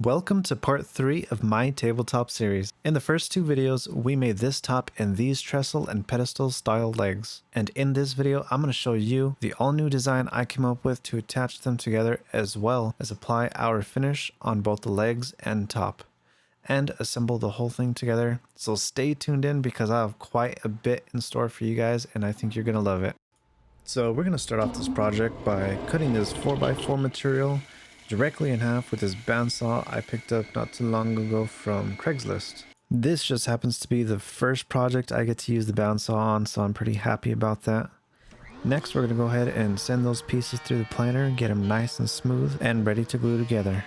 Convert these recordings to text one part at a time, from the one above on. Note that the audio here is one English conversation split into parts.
Welcome to part 3 of my tabletop series. In the first 2 videos, we made this top and these trestle and pedestal style legs. And in this video, I'm going to show you the all new design I came up with to attach them together, as well as apply our finish on both the legs and top, and assemble the whole thing together. So stay tuned in because I have quite a bit in store for you guys and I think you're going to love it. So we're going to start off this project by cutting this 4x4 material directly in half with this bandsaw I picked up not too long ago from Craigslist. This just happens to be the first project I get to use the bandsaw on, so I'm pretty happy about that. Next, we're going to go ahead and send those pieces through the planer, get them nice and smooth and ready to glue together.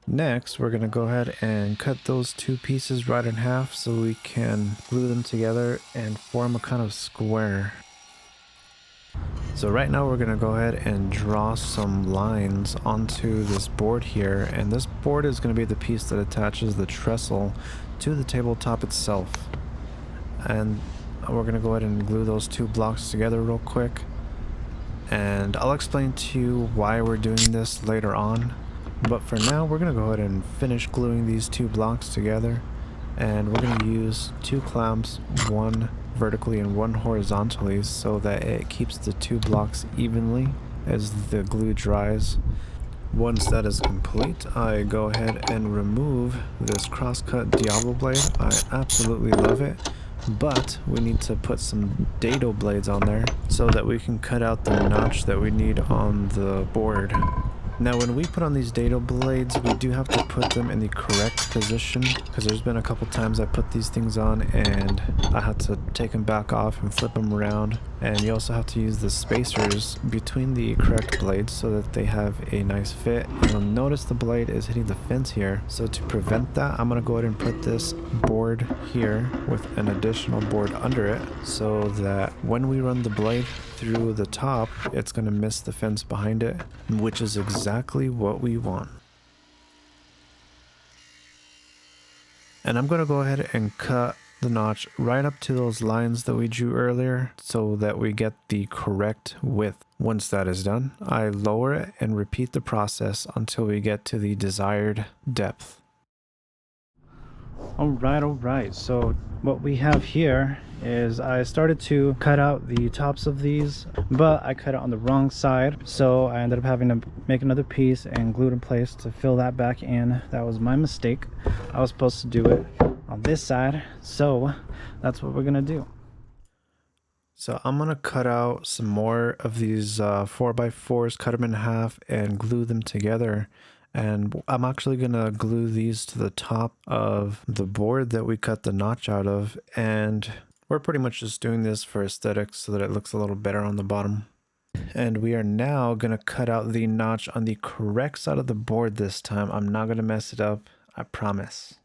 Next, we're going to go ahead and cut those 2 pieces right in half so we can glue them together and form a kind of square. So right now we're going to go ahead and draw some lines onto this board here, and this board is going to be the piece that attaches the trestle to the tabletop itself. And we're going to go ahead and glue those 2 blocks together real quick, and I'll explain to you why we're doing this later on. But for now, we're going to go ahead and finish gluing these 2 blocks together, and we're going to use 2 clamps, one vertically and one horizontally, so that it keeps the 2 blocks evenly as the glue dries. Once that is complete, I go ahead and remove this crosscut Diablo blade. I absolutely love it, but we need to put some dado blades on there so that we can cut out the notch that we need on the board. Now when we put on these dado blades, we do have to put them in the correct position, because there's been a couple times I put these things on and I had to take them back off and flip them around. And you also have to use the spacers between the correct blades so that they have a nice fit. And you'll notice the blade is hitting the fence here, so to prevent that, I'm going to go ahead and put this board here with an additional board under it, so that when we run the blade through the top, it's going to miss the fence behind it, which is exactly what we want. And I'm going to go ahead and cut the notch right up to those lines that we drew earlier so that we get the correct width. Once that is done, I lower it and repeat the process until we get to the desired depth. Alright, so what we have here is I started to cut out the tops of these, but I cut it on the wrong side, so I ended up having to make another piece and glue it in place to fill that back in. That was my mistake. I was supposed to do it on this side, so that's what we're gonna do. So I'm gonna cut out some more of these 4x4s, cut them in half and glue them together. And I'm actually going to glue these to the top of the board that we cut the notch out of. And we're pretty much just doing this for aesthetics so that it looks a little better on the bottom. And we are now going to cut out the notch on the correct side of the board this time. I'm not going to mess it up, I promise.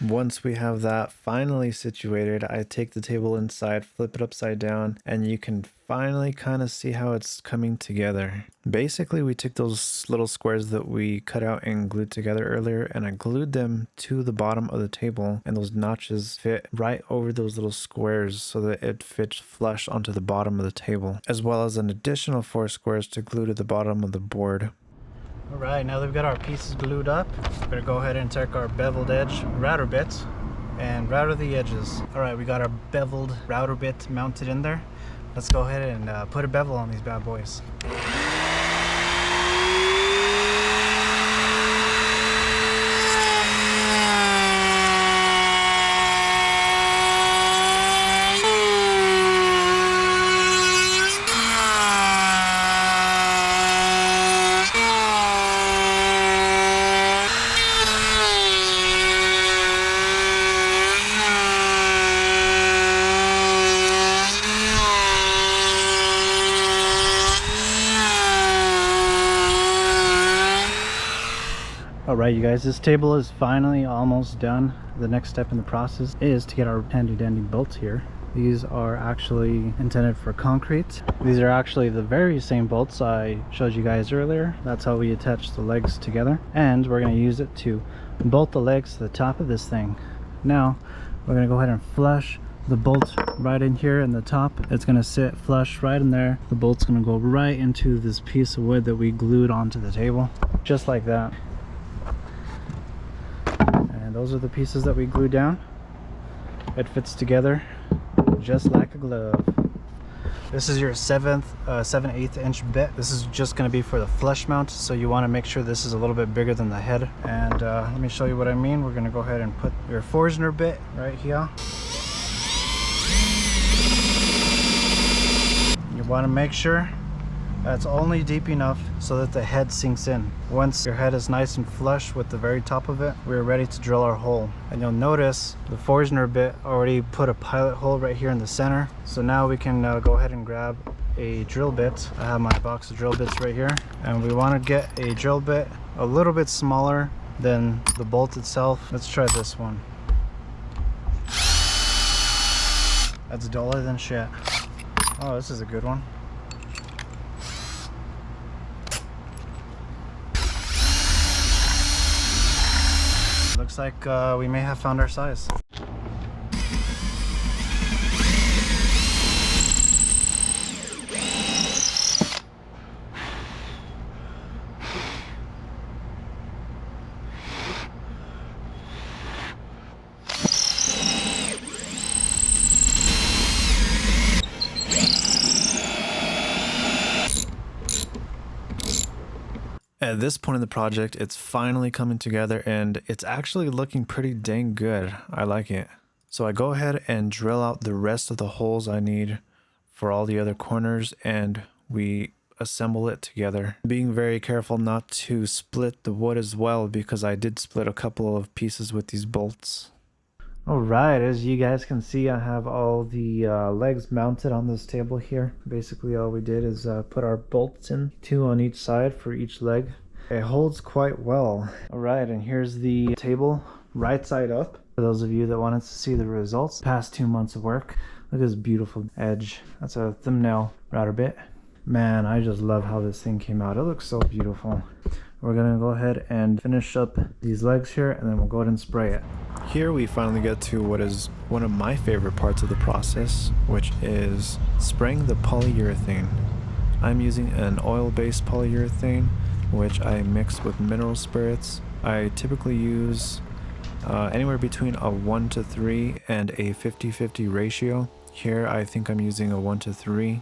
Once we have that finally situated, I take the table inside, flip it upside down, and you can finally kind of see how it's coming together. Basically, we took those little squares that we cut out and glued together earlier, and I glued them to the bottom of the table, and those notches fit right over those little squares so that it fits flush onto the bottom of the table, as well as an additional 4 squares to glue to the bottom of the board. Alright, now that we've got our pieces glued up, we're going to go ahead and take our beveled edge router bit and router the edges. Alright, we got our beveled router bit mounted in there. Let's go ahead and put a bevel on these bad boys. Alright you guys, this table is finally almost done. The next step in the process is to get our handy dandy bolts here. These are actually intended for concrete. These are actually the very same bolts I showed you guys earlier. That's how we attach the legs together. And we're going to use it to bolt the legs to the top of this thing. Now, we're going to go ahead and flush the bolt right in here in the top. It's going to sit flush right in there. The bolt's going to go right into this piece of wood that we glued onto the table. Just like that. And those are the pieces that we glued down. It fits together just like a glove. This is your 7/8 inch bit. This is just going to be for the flush mount, so you want to make sure this is a little bit bigger than the head. And let me show you what I mean. We're going to go ahead and put your Forstner bit right here. You want to make sure that's only deep enough so that the head sinks in. Once your head is nice and flush with the very top of it, we're ready to drill our hole. And you'll notice the Forstner bit already put a pilot hole right here in the center. So now we can go ahead and grab a drill bit. I have my box of drill bits right here. And we want to get a drill bit a little bit smaller than the bolt itself. Let's try this one. That's duller than shit. Oh, this is a good one. Looks like we may have found our size. At this point in the project, it's finally coming together and it's actually looking pretty dang good. I like it. So I go ahead and drill out the rest of the holes I need for all the other corners and we assemble it together. Being very careful not to split the wood as well because I did split a couple of pieces with these bolts. Alright, as you guys can see, I have all the legs mounted on this table here. Basically all we did is put our bolts in, 2 on each side for each leg. It holds quite well. Alright, and here's the table right side up. For those of you that wanted to see the results, past 2 months of work. Look at this beautiful edge. That's a thumbnail router bit. Man, I just love how this thing came out. It looks so beautiful. We're gonna go ahead and finish up these legs here and then we'll go ahead and spray it. Here we finally get to what is one of my favorite parts of the process, which is spraying the polyurethane. I'm using an oil-based polyurethane, which I mix with mineral spirits. I typically use anywhere between a 1:3 and a 50-50 ratio. Here I think I'm using a 1:3.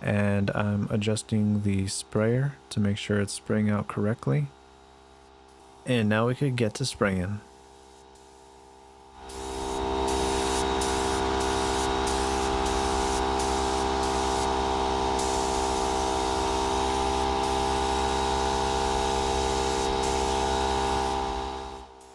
And I'm adjusting the sprayer to make sure it's spraying out correctly. And now we could get to spraying.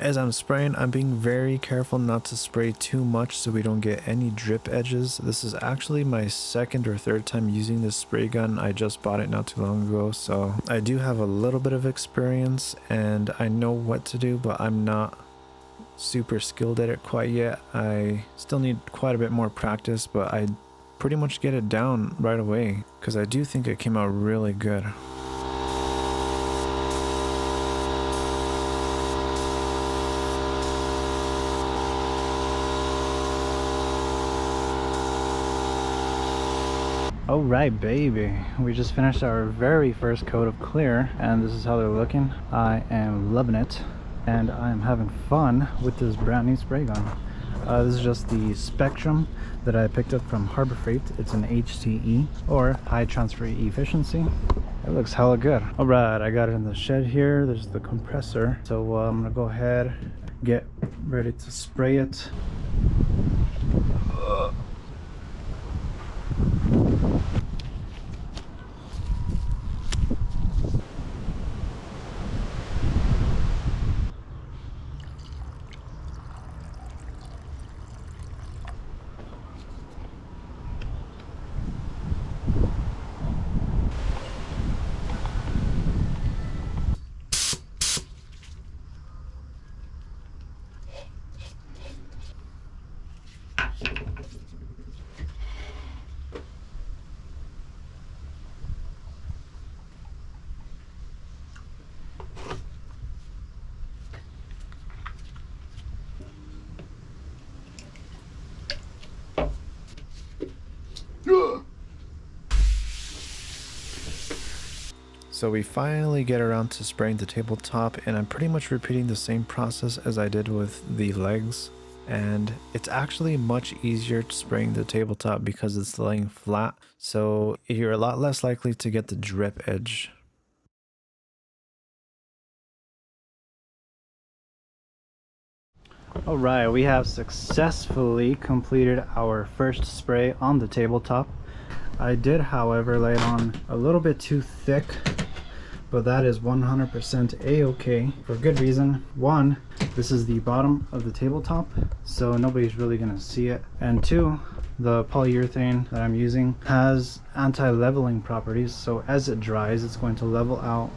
As I'm spraying, I'm being very careful not to spray too much so we don't get any drip edges. This is actually my second or third time using this spray gun. I just bought it not too long ago, so I do have a little bit of experience and I know what to do, but I'm not super skilled at it quite yet. I still need quite a bit more practice, but I pretty much get it down right away because I do think it came out really good. Alright baby, we just finished our very first coat of clear and this is how they're looking. I am loving it and I am having fun with this brand new spray gun. This is just the Spectrum that I picked up from Harbor Freight. It's an HTE or high transfer efficiency. It looks hella good. Alright, I got it in the shed here. There's the compressor. So I'm gonna go ahead, get ready to spray it. So we finally get around to spraying the tabletop, and I'm pretty much repeating the same process as I did with the legs. And it's actually much easier to spraying the tabletop because it's laying flat, so you're a lot less likely to get the drip edge. Alright, we have successfully completed our first spray on the tabletop. I did, however, lay it on a little bit too thick, but that is 100% a-okay for good reason. One, this is the bottom of the tabletop, so nobody's really gonna see it. And two, the polyurethane that I'm using has anti-leveling properties, so as it dries, it's going to level out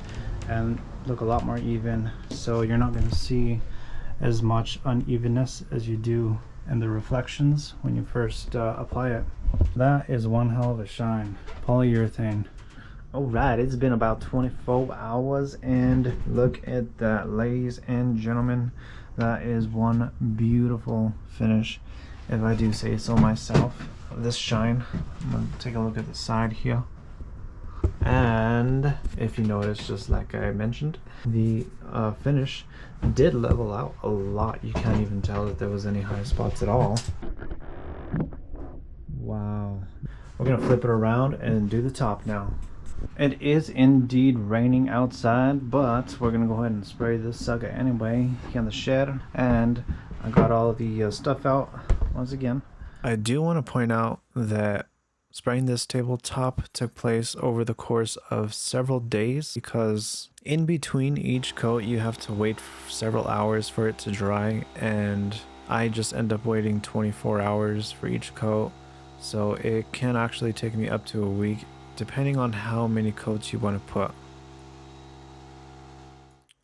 and look a lot more even, so you're not gonna see as much unevenness as you do in the reflections when you first apply it. That is one hell of a shine. Polyurethane. Alright, it's been about 24 hours and look at that, ladies and gentlemen. That is one beautiful finish, if I do say so myself. This shine, I'm going to take a look at the side here. And if you notice, just like I mentioned, the finish did level out a lot. You can't even tell that there was any high spots at all. Wow. We're gonna flip it around and do the top now. It is indeed raining outside, but we're gonna go ahead and spray this sucker anyway here in the shed. And I got all the stuff out once again. I do want to point out that spraying this tabletop took place over the course of several days, because in between each coat you have to wait several hours for it to dry, and I just end up waiting 24 hours for each coat, so it can actually take me up to a week depending on how many coats you want to put.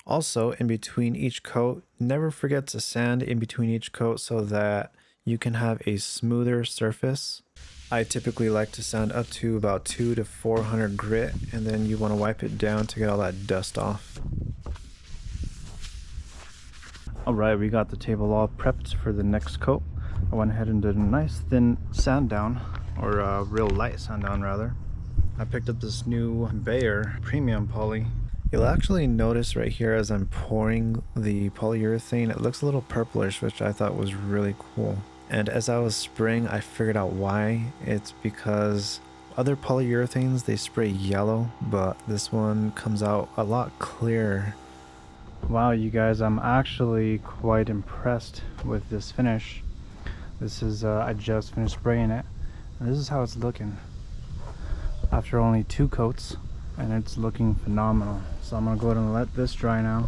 Also, in between each coat, never forget to sand in between each coat so that you can have a smoother surface. I typically like to sand up to about 200 to 400 grit, and then you want to wipe it down to get all that dust off. Alright, we got the table all prepped for the next coat. I went ahead and did a nice thin sand down, or a real light sand down rather. I picked up this new Bayer premium poly. You'll actually notice right here as I'm pouring the polyurethane, it looks a little purplish, which I thought was really cool. And as I was spraying, I figured out why. It's because other polyurethanes, they spray yellow, but this one comes out a lot clearer. Wow, you guys, I'm actually quite impressed with this finish. This is, I just finished spraying it, and this is how it's looking after only 2 coats, and it's looking phenomenal. So I'm gonna go ahead and let this dry now,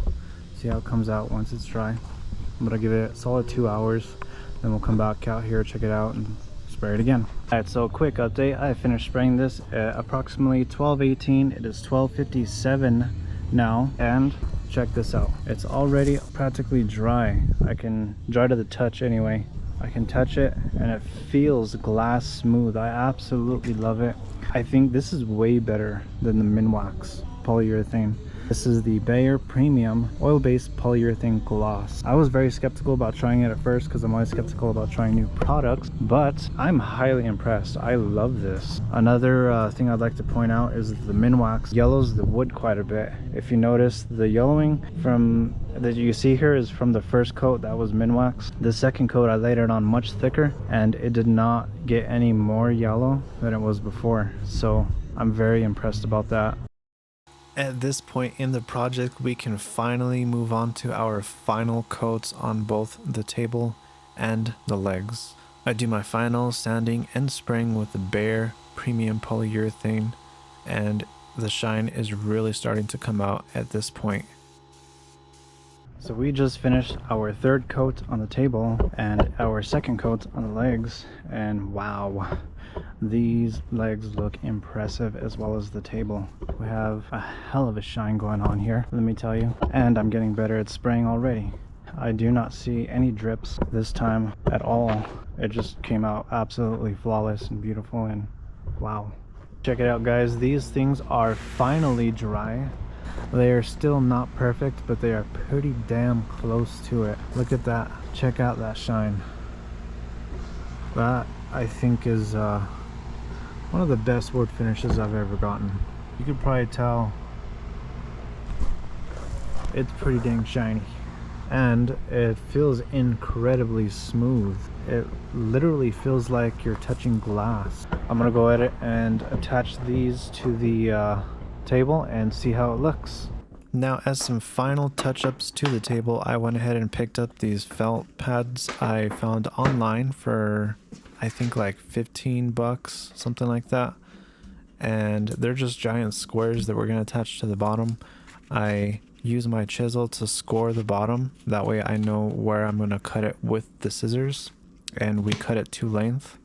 see how it comes out once it's dry. I'm gonna give it a solid 2 hours, then we'll come back out here, check it out, and spray it again. Alright, so quick update. I finished spraying this at approximately 12:18. It is 12:57 now, and check this out. It's already practically dry. I can dry to the touch anyway. I can touch it and it feels glass smooth. I absolutely love it. I think this is way better than the Minwax polyurethane. This is the Bayer Premium Oil-Based Polyurethane Gloss. I was very skeptical about trying it at first because I'm always skeptical about trying new products, but I'm highly impressed. I love this. Another thing I'd like to point out is the Minwax yellows the wood quite a bit. If you notice, the yellowing from that you see here is from the first coat that was Minwax. The second coat I laid it on much thicker and it did not get any more yellow than it was before. So I'm very impressed about that. At this point in the project, we can finally move on to our final coats on both the table and the legs. I do my final sanding and spraying with the Bayer Premium Polyurethane, and the shine is really starting to come out at this point. So we just finished our 3rd coat on the table and our 2nd coat on the legs, and wow, these legs look impressive as well as the table. We have a hell of a shine going on here, let me tell you, and I'm getting better at spraying already. I do not see any drips this time at all. It just came out absolutely flawless and beautiful, and wow. Check it out, guys. These things are finally dry. They are still not perfect, but they are pretty damn close to it. Look at that. Check out that shine. That, I think, is one of the best wood finishes I've ever gotten. You could probably tell It's pretty dang shiny. And it feels incredibly smooth. It literally feels like you're touching glass. I'm gonna go ahead and attach these to the table and see how it looks. Now, as some final touch-ups to the table, I went ahead and picked up these felt pads I found online for, I think, like 15 bucks, something like that. And they're just giant squares that we're going to attach to the bottom. I use my chisel to score the bottom. That way I know where I'm going to cut it with the scissors. And we cut it to length.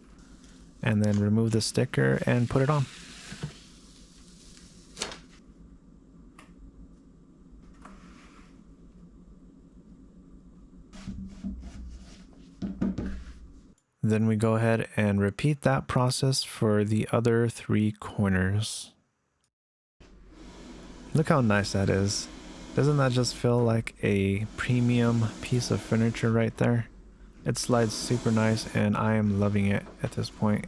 And then remove the sticker and put it on. Then we go ahead and repeat that process for the other 3 corners. Look how nice that is. Doesn't that just feel like a premium piece of furniture right there? It slides super nice and I am loving it at this point.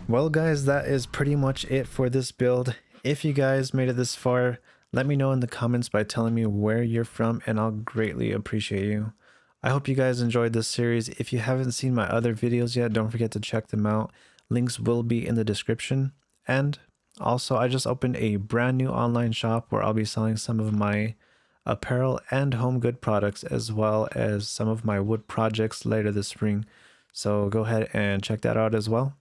Well guys, that is pretty much it for this build. If you guys made it this far, let me know in the comments by telling me where you're from and I'll greatly appreciate you. I hope you guys enjoyed this series. If you haven't seen my other videos yet, don't forget to check them out. Links will be in the description. And also, I just opened a brand new online shop where I'll be selling some of my apparel and home good products as well as some of my wood projects later this spring. So go ahead and check that out as well.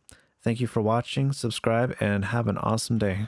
Thank you for watching, subscribe, and have an awesome day.